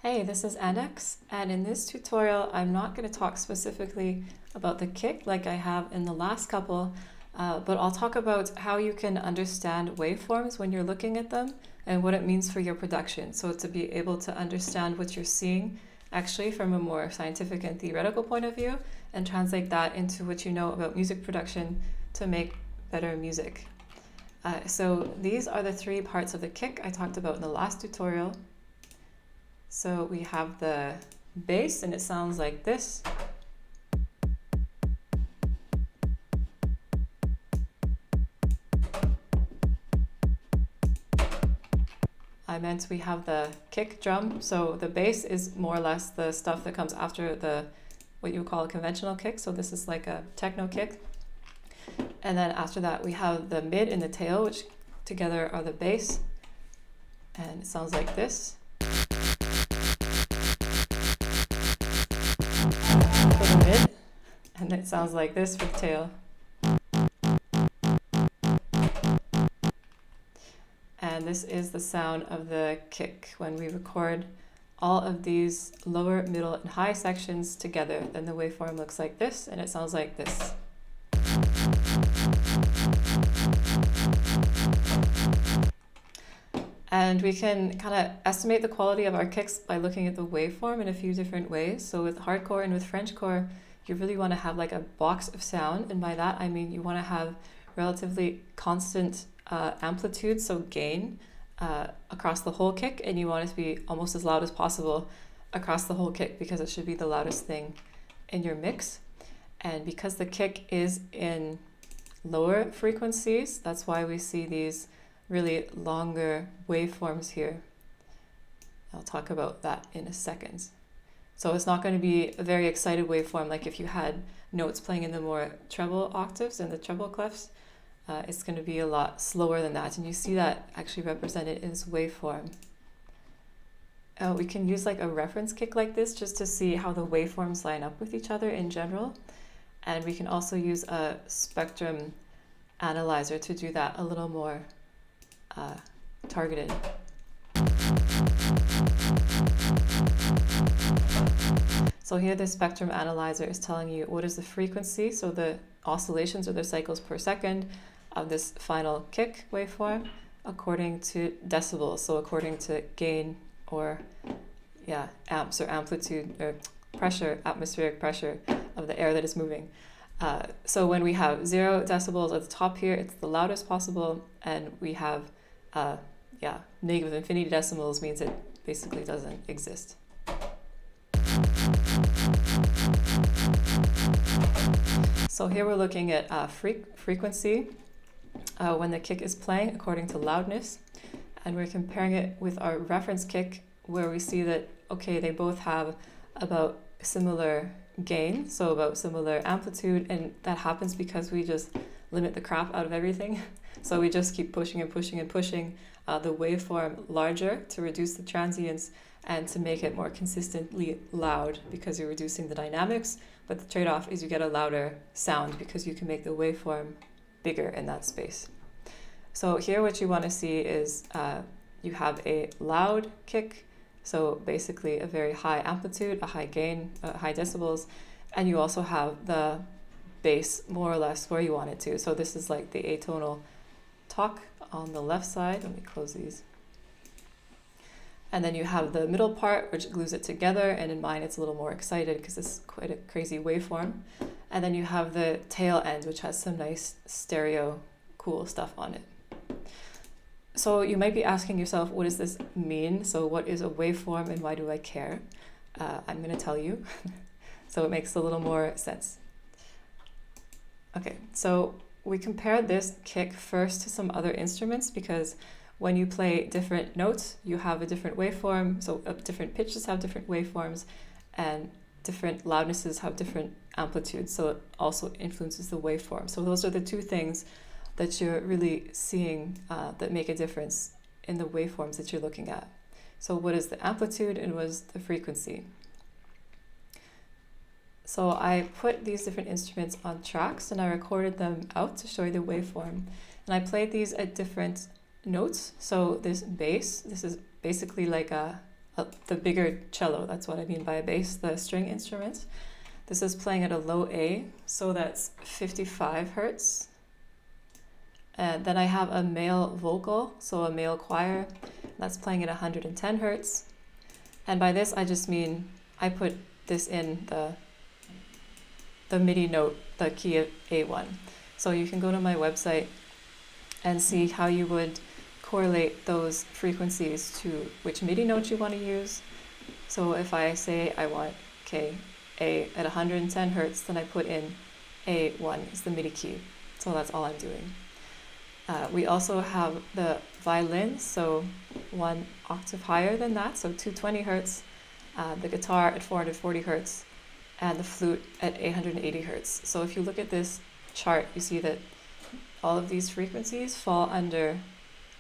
Hey, this is Annex, and in this tutorial, I'm not going to talk specifically about the kick like I have in the last couple, but I'll talk about how you can understand waveforms when you're looking at them and what it means for your production. So to be able to understand what you're seeing actually from a more scientific and theoretical point of view and translate that into what you know about music production to make better music. So these are the three parts of the kick I talked about in the last tutorial. So we have the bass, and it sounds like this. I meant we have the kick drum. So the bass is more or less the stuff that comes after the what you would call a conventional kick. So this is like a techno kick. And then after that we have the mid and the tail, which together are the bass. And it sounds like this. For the mid, and it sounds like this for the tail. And this is the sound of the kick. When we record all of these lower, middle, and high sections together, then the waveform looks like this, and it sounds like this. And we can kind of estimate the quality of our kicks by looking at the waveform in a few different ways. So with hardcore and with Frenchcore, you really want to have like a box of sound. And by that, I mean you want to have relatively constant amplitude, so gain, across the whole kick. And you want it to be almost as loud as possible across the whole kick because it should be the loudest thing in your mix. And because the kick is in lower frequencies, that's why we see these really longer waveforms here. I'll talk about that in a second. So it's not going to be a very excited waveform like if you had notes playing in the more treble octaves and the treble clefs. It's going to be a lot slower than that, and you see that actually represented in this waveform. We can use like a reference kick like this just to see how the waveforms line up with each other in general, and we can also use a spectrum analyzer to do that a little more targeted. So here the spectrum analyzer is telling you what is the frequency, so the oscillations or the cycles per second of this final kick waveform according to decibels, so according to gain or amps or amplitude or pressure, atmospheric pressure of the air that is moving. So when we have 0 decibels at the top here, it's the loudest possible, and we have negative infinity decimals means it basically doesn't exist. So here we're looking at frequency when the kick is playing according to loudness, and we're comparing it with our reference kick where we see that, okay, they both have about similar gain, so about similar amplitude, and that happens because we just limit the crap out of everything. So we just keep pushing and pushing and pushing the waveform larger to reduce the transients and to make it more consistently loud because you're reducing the dynamics, but the trade-off is you get a louder sound because you can make the waveform bigger in that space. So here what you want to see is you have a loud kick, so basically a very high amplitude, a high gain, high decibels, and you also have the bass more or less where you want it to. So this is like the atonal talk on the left side. Let me close these. And then you have the middle part, which glues it together, and in mine it's a little more excited because it's quite a crazy waveform. And then you have the tail end, which has some nice stereo cool stuff on it. So you might be asking yourself, what does this mean? So what is a waveform and why do I care? I'm going to tell you, so it makes a little more sense. Okay, so we compared this kick first to some other instruments because when you play different notes, you have a different waveform. So different pitches have different waveforms, and different loudnesses have different amplitudes. So it also influences the waveform. So those are the two things that you're really seeing that make a difference in the waveforms that you're looking at. So what is the amplitude and what is the frequency? So I put these different instruments on tracks and I recorded them out to show you the waveform. And I played these at different notes. So this bass, this is basically like a the bigger cello. That's what I mean by a bass, the string instrument. This is playing at a low A, so that's 55 hertz. And then I have a male vocal, so a male choir, that's playing at 110 hertz. And by this, I just mean I put this in the MIDI note, the key of A1. So you can go to my website and see how you would correlate those frequencies to which MIDI note you want to use. So if I say I want A at 110 hertz, then I put in A1 is the MIDI key. So that's all I'm doing. We also have the violin, so 1 octave higher than that, so 220 hertz, the guitar at 440 hertz, and the flute at 880 hertz. So if you look at this chart, you see that all of these frequencies fall under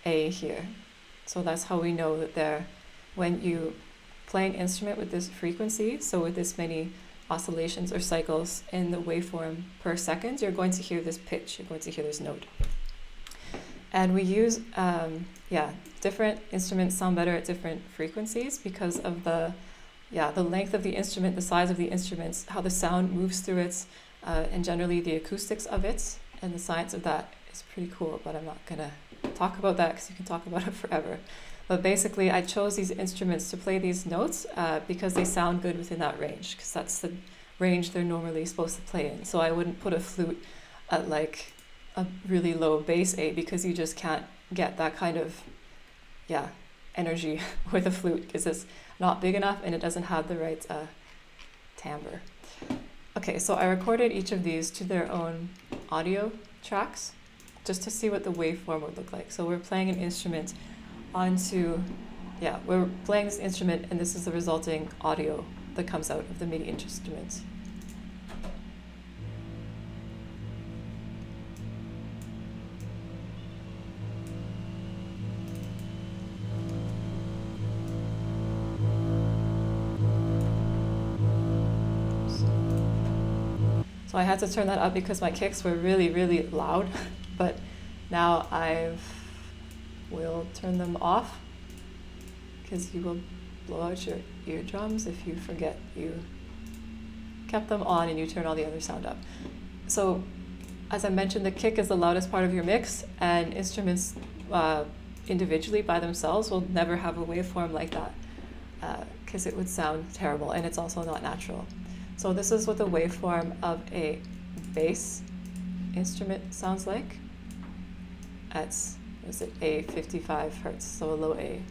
A here. So that's how we know that when you play an instrument with this frequency, so with this many oscillations or cycles in the waveform per second, you're going to hear this pitch, you're going to hear this note. And we use, different instruments sound better at different frequencies because of the length of the instrument, the size of the instruments, how the sound moves through it, and generally the acoustics of it. And the science of that is pretty cool, but I'm not gonna talk about that because you can talk about it forever. But basically, I chose these instruments to play these notes because they sound good within that range, because that's the range they're normally supposed to play in. So I wouldn't put a flute at like a really low bass A because you just can't get that kind of energy with a flute because it's not big enough and it doesn't have the right timbre. Okay, so I recorded each of these to their own audio tracks just to see what the waveform would look like. So we're playing an instrument we're playing this instrument and this is the resulting audio that comes out of the MIDI instrument. So I had to turn that up because my kicks were really, really loud, but now will turn them off because you will blow out your eardrums if you forget you kept them on and you turn all the other sound up. So as I mentioned, the kick is the loudest part of your mix, and instruments individually by themselves will never have a waveform like that because it would sound terrible and it's also not natural. So this is what the waveform of a bass instrument sounds like at, A 55 hertz, so a low A.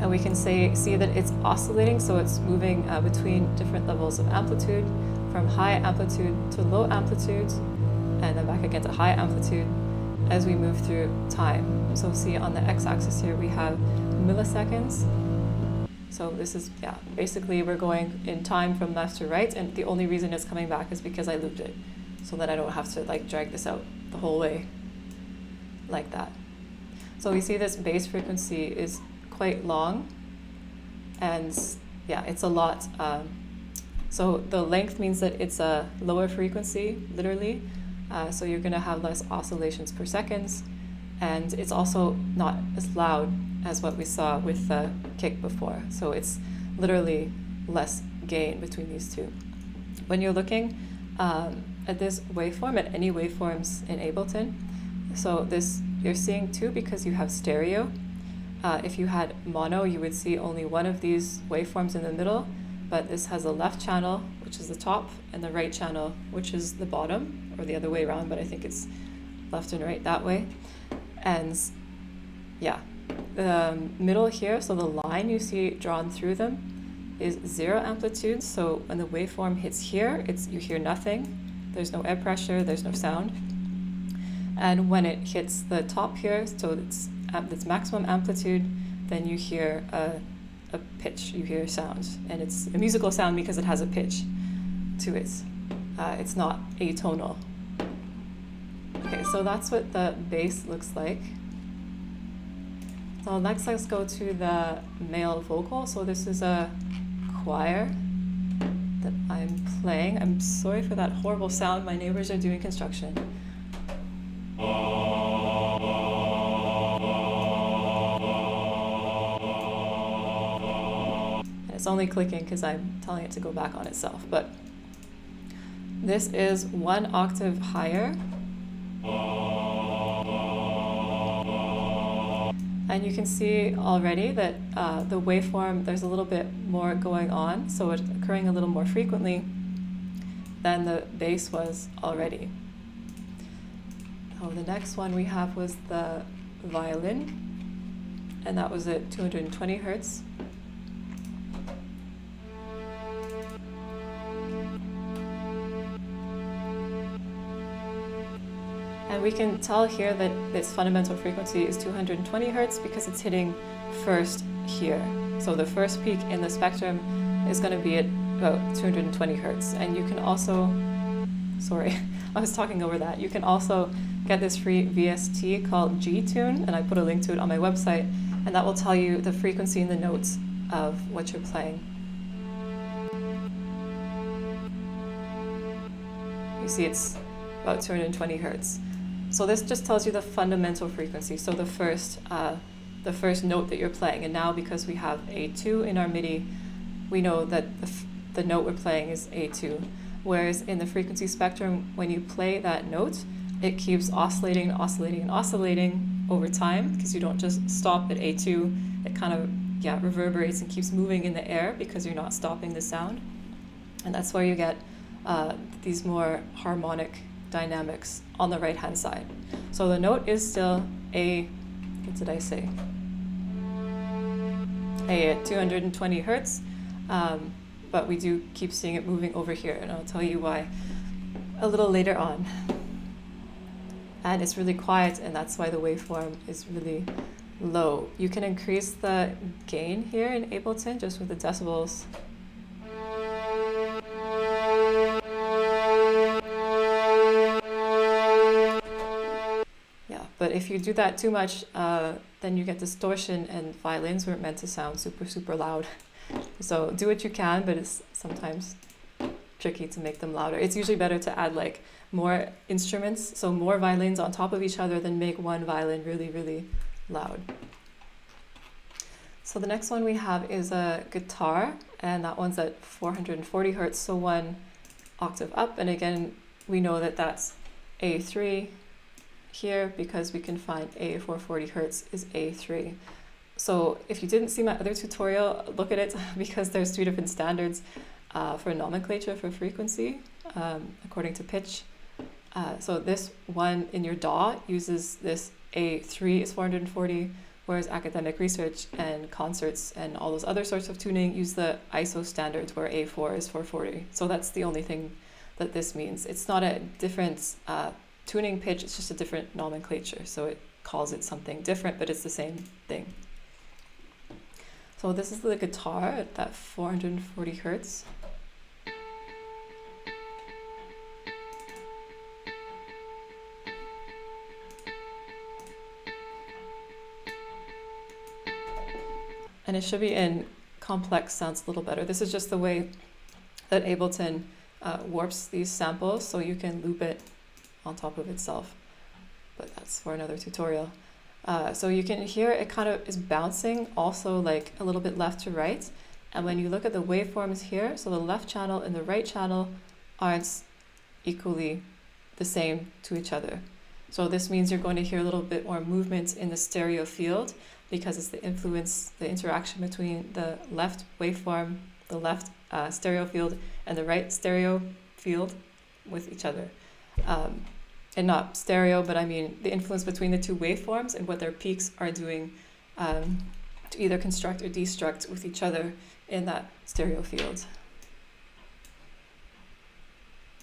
And we can see that it's oscillating, so it's moving between different levels of amplitude, from high amplitude to low amplitude, and then back again to high amplitude as we move through time. So see on the x-axis here we have milliseconds. So this is, basically we're going in time from left to right, and the only reason it's coming back is because I looped it, so that I don't have to like drag this out the whole way like that. So we see this bass frequency is quite long, and it's a lot. So the length means that it's a lower frequency, literally, so you're gonna have less oscillations per second, and it's also not as loud as what we saw with the kick before. So it's literally less gain between these two. When you're looking at this waveform, at any waveforms in Ableton, so this you're seeing two because you have stereo. If you had mono, you would see only one of these waveforms in the middle, but this has a left channel, which is the top, and the right channel, which is the bottom, or the other way around, but I think it's left and right that way. And the middle here, so the line you see drawn through them is 0 amplitude. So when the waveform hits here, you hear nothing. There's no air pressure, there's no sound. And when it hits the top here, so it's at its maximum amplitude, then you hear a pitch, you hear sound. And it's a musical sound because it has a pitch to it. It's not atonal. Okay, so that's what the bass looks like. So next let's go to the male vocal. So this is a choir that I'm playing. I'm sorry for that horrible sound. My neighbors are doing construction. It's only clicking because I'm telling it to go back on itself, but this is 1 octave higher. And you can see already that the waveform, there's a little bit more going on, so it's occurring a little more frequently than the bass was already. Oh, the next one we have was the violin, and that was at 220 hertz. And we can tell here that its fundamental frequency is 220 hertz because it's hitting first here. So the first peak in the spectrum is going to be at about 220 hertz. And you can also, sorry, I was talking over that. You can also get this free VST called G-Tune, and I put a link to it on my website, and that will tell you the frequency and the notes of what you're playing. You see it's about 220 hertz. So this just tells you the fundamental frequency, so the first note that you're playing. And now because we have A2 in our MIDI, we know that the note we're playing is A2. Whereas in the frequency spectrum, when you play that note, it keeps oscillating and oscillating and oscillating over time, because you don't just stop at A2. It kind of reverberates and keeps moving in the air because you're not stopping the sound. And that's where you get these more harmonic dynamics on the right hand side. So the note is still A, what did I say? A at 220 hertz, but we do keep seeing it moving over here, and I'll tell you why a little later on. And it's really quiet, and that's why the waveform is really low. You can increase the gain here in Ableton just with the decibels. But if you do that too much, then you get distortion, and violins weren't meant to sound super, super loud. So do what you can, but it's sometimes tricky to make them louder. It's usually better to add like more instruments, so more violins on top of each other, than make one violin really, really loud. So the next one we have is a guitar, and that one's at 440 hertz, so 1 octave up. And again, we know that that's A3 here because we can find A 440 hertz is A3. So if you didn't see my other tutorial, look at it because there's 2 different standards for nomenclature for frequency according to pitch. So this one in your DAW uses this A3 is 440, whereas academic research and concerts and all those other sorts of tuning use the ISO standards where A4 is 440. So that's the only thing that this means. It's not a different tuning pitch, it's just a different nomenclature. So it calls it something different, but it's the same thing. So this is the guitar at that 440 hertz. And it should be in complex sounds a little better. This is just the way that Ableton warps these samples, so you can loop it on top of itself, but that's for another tutorial. So you can hear it kind of is bouncing also like a little bit left to right, and when you look at the waveforms here, so the left channel and the right channel aren't equally the same to each other. So this means you're going to hear a little bit more movement in the stereo field because it's the interaction between the left waveform, the left stereo field, and the right stereo field with each other. And not stereo, but I mean the influence between the 2 waveforms and what their peaks are doing to either construct or destruct with each other in that stereo field.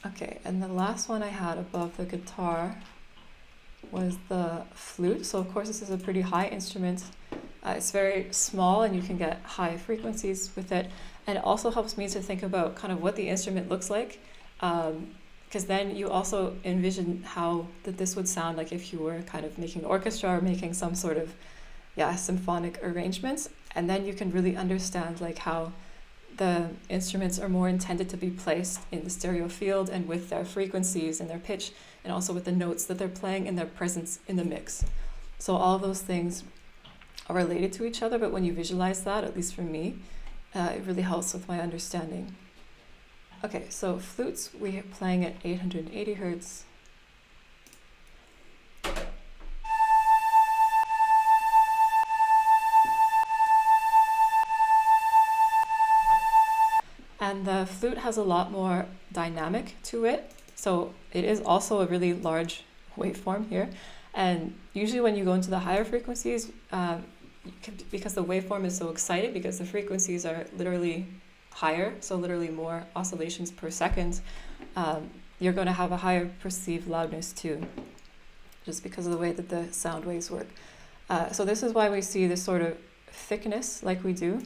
Okay, and the last one I had above the guitar was the flute. So of course this is a pretty high instrument. It's very small and you can get high frequencies with it. And it also helps me to think about kind of what the instrument looks like. Because then you also envision how this would sound like if you were kind of making orchestra or making some sort of symphonic arrangements, and then you can really understand like how the instruments are more intended to be placed in the stereo field and with their frequencies and their pitch, and also with the notes that they're playing and their presence in the mix. So all of those things are related to each other, but when you visualize that, at least for me, It really helps with my understanding. Okay, so flutes, we're playing at 880 hertz. And the flute has a lot more dynamic to it. So it is also a really large waveform here. And usually when you go into the higher frequencies, because the waveform is so excited, because the frequencies are literally higher, so literally more oscillations per second, you're going to have a higher perceived loudness too, just because of the way that the sound waves work. So this is why we see this sort of thickness like we do.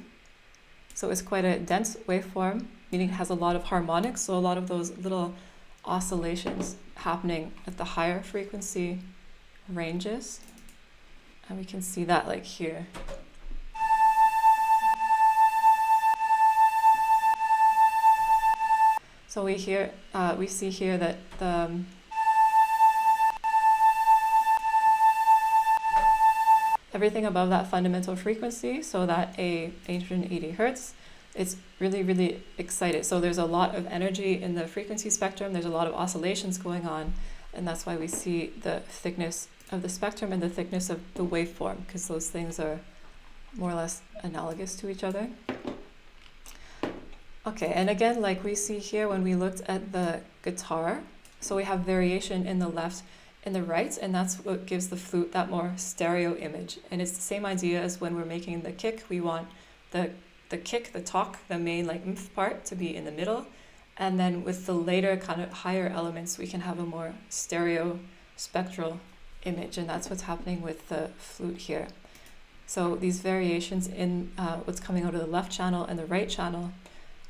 So it's quite a dense waveform, meaning it has a lot of harmonics, so a lot of those little oscillations happening at the higher frequency ranges. And we can see that like here. So we see here that everything above that fundamental frequency, so that 880 hertz, it's really, really excited. So there's a lot of energy in the frequency spectrum, there's a lot of oscillations going on, and that's why we see the thickness of the spectrum and the thickness of the waveform, because those things are more or less analogous to each other. Okay, and again, like we see here when we looked at the guitar, so we have variation in the left and the right, and that's what gives the flute that more stereo image. And it's the same idea as when we're making the kick. We want the kick, the talk, the main like oomph part to be in the middle, and then with the later kind of higher elements, we can have a more stereo spectral image, and that's what's happening with the flute here. So these variations in what's coming out of the left channel and the right channel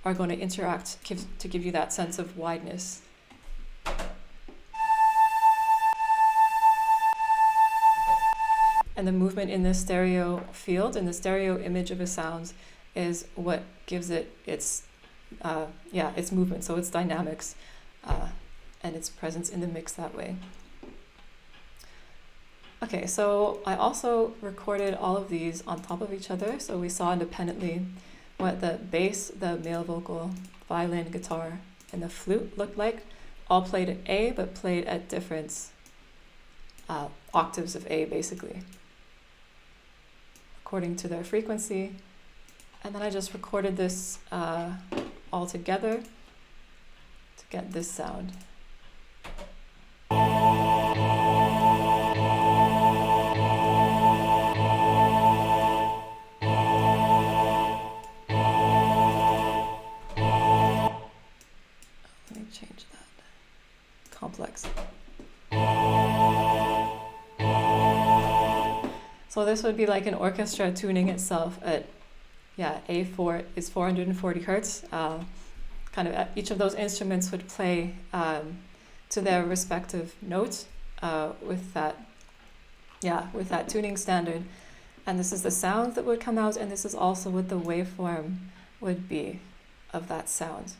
are going to interact to give you that sense of wideness. And the movement in the stereo field and the stereo image of a sound is what gives it its movement, so its dynamics and its presence in the mix that way. Okay, so I also recorded all of these on top of each other, so we saw independently what the bass, the male vocal, violin, guitar, and the flute looked like, all played at A, but played at different octaves of A, basically, according to their frequency. And then I just recorded this all together to get this sound. Let me change that. Complex. So this would be like an orchestra tuning itself at, A4 is 440 hertz. Kind of each of those instruments would play to their respective notes with that tuning standard. And this is the sound that would come out, and this is also what the waveform would be of that sound.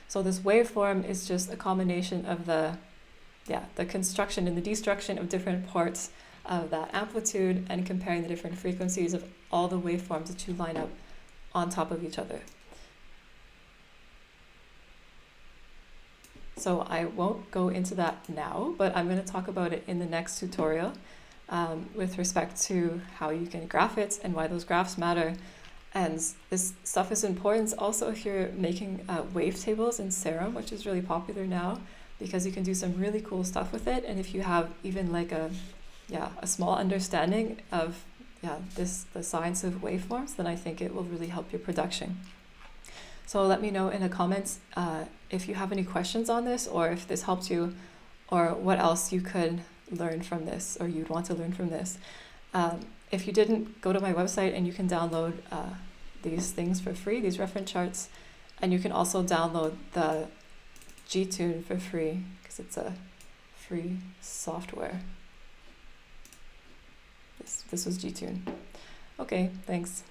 So this waveform is just a combination of the construction and the destruction of different parts of that amplitude and comparing the different frequencies of all the waveforms that you line up on top of each other. So I won't go into that now, but I'm going to talk about it in the next tutorial with respect to how you can graph it and why those graphs matter. And this stuff is important also if you're making wavetables in Serum, which is really popular now, because you can do some really cool stuff with it. And if you have even like a small understanding of the science of waveforms, then I think it will really help your production. So let me know in the comments if you have any questions on this, or if this helped you, or what else you could learn from this, or you'd want to learn from this. If you didn't, go to my website and you can download these things for free, these reference charts, and you can also download the G-Tune for free, because it's a free software. This was G-Tune. Okay, thanks.